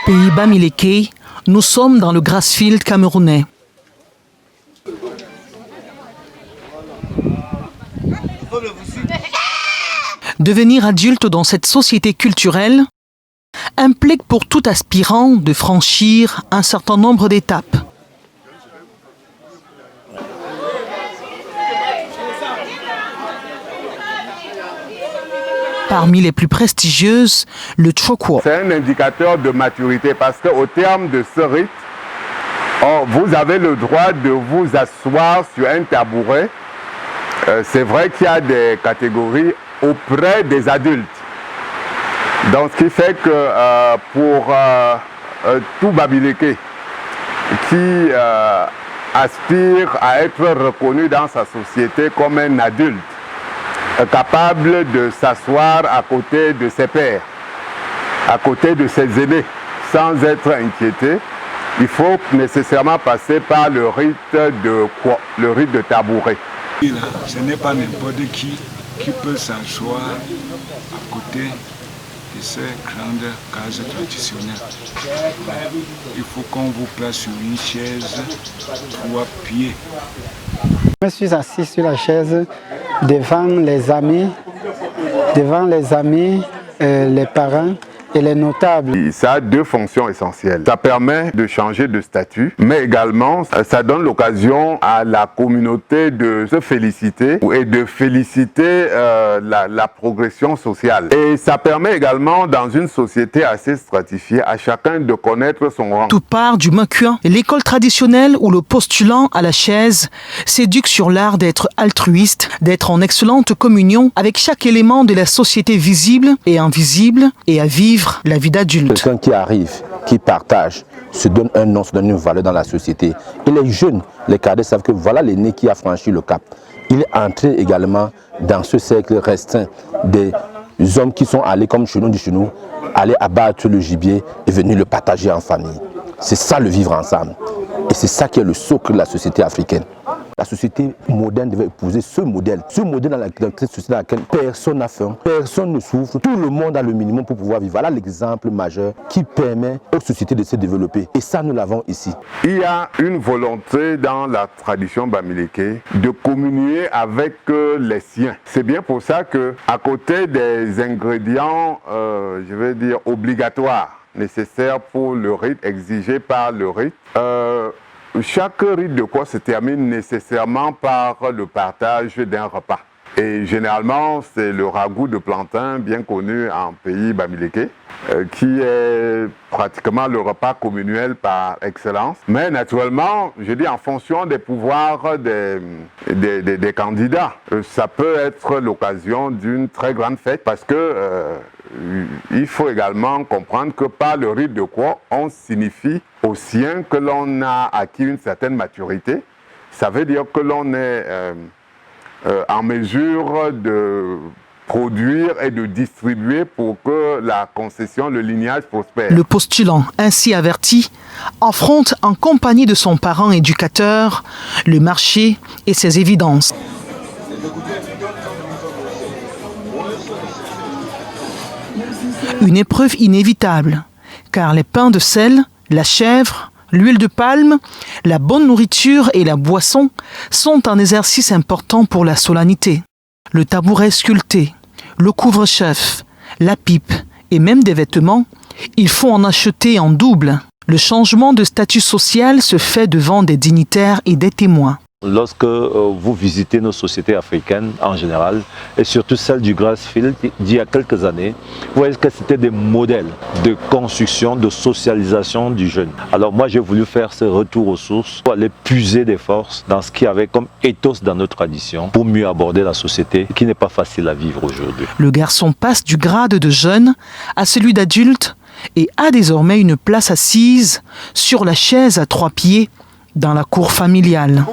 Pays Bamileke, nous sommes dans le Grassfield camerounais. Devenir adulte dans cette société culturelle implique pour tout aspirant de franchir un certain nombre d'étapes. Parmi les plus prestigieuses, le Tchokwo. C'est un indicateur de maturité parce qu'au terme de ce rite, vous avez le droit de vous asseoir sur un tabouret. C'est vrai qu'il y a des catégories auprès des adultes. Donc ce qui fait que pour tout Bamileke qui aspire à être reconnu dans sa société comme un adulte, capable de s'asseoir à côté de ses pairs, à côté de ses aînés, sans être inquiété, il faut nécessairement passer par le rite de tabouret. Ce n'est pas n'importe qui peut s'asseoir à côté de ces grandes cases traditionnelles. Il faut qu'on vous place sur une chaise, 3 pieds. Je suis assis sur la chaise devant les amis, les parents et les notables. Ça a 2 fonctions essentielles. Ça permet de changer de statut, mais également ça donne l'occasion à la communauté de se féliciter et de féliciter la progression sociale. Et ça permet également, dans une société assez stratifiée, à chacun de connaître son rang. Tout part du Makuan, l'école traditionnelle où le postulant à la chaise s'éduque sur l'art d'être altruiste, d'être en excellente communion avec chaque élément de la société visible et invisible et à vivre la vie d'adulte. Quelqu'un qui arrive, qui partage, se donne un nom, se donne une valeur dans la société. Et les jeunes, les cadets savent que voilà l'aîné qui a franchi le cap. Il est entré également dans ce cercle restreint des hommes qui sont allés, comme chez nous, aller abattre le gibier et venir le partager en famille. C'est ça le vivre ensemble. Et c'est ça qui est le socle de la société africaine. La société moderne devait épouser ce modèle dans la société dans laquelle personne n'a faim, personne ne souffre, tout le monde a le minimum pour pouvoir vivre. Voilà l'exemple majeur qui permet aux sociétés de se développer. Et ça, nous l'avons ici. Il y a une volonté dans la tradition Bamileke de communier avec les siens. C'est bien pour ça que, à côté des ingrédients, je vais dire, obligatoires, nécessaires pour le rite, exigés par le rite, chaque rite de quoi se termine nécessairement par le partage d'un repas. Et généralement, c'est le ragoût de plantain, bien connu en pays Bamileke, qui est pratiquement le repas communuel par excellence. Mais naturellement, je dis en fonction des pouvoirs des candidats, ça peut être l'occasion d'une très grande fête parce que il faut également comprendre que par le rite de quoi on signifie aux siens que l'on a acquis une certaine maturité. Ça veut dire que l'on est en mesure de produire et de distribuer pour que la concession, le lignage prospère. Le postulant, ainsi averti, affronte en compagnie de son parent éducateur le marché et ses évidences. Une épreuve inévitable, car les pains de sel, la chèvre, l'huile de palme, la bonne nourriture et la boisson sont un exercice important pour la solennité. Le tabouret sculpté, le couvre-chef, la pipe et même des vêtements, il faut en acheter en double. Le changement de statut social se fait devant des dignitaires et des témoins. Lorsque vous visitez nos sociétés africaines en général, et surtout celle du Grassfield d'il y a quelques années, vous voyez que c'était des modèles de construction, de socialisation du jeune. Alors moi j'ai voulu faire ce retour aux sources pour aller puiser des forces dans ce qu'il y avait comme ethos dans nos traditions pour mieux aborder la société qui n'est pas facile à vivre aujourd'hui. Le garçon passe du grade de jeune à celui d'adulte et a désormais une place assise sur la chaise à 3 pieds dans la cour familiale.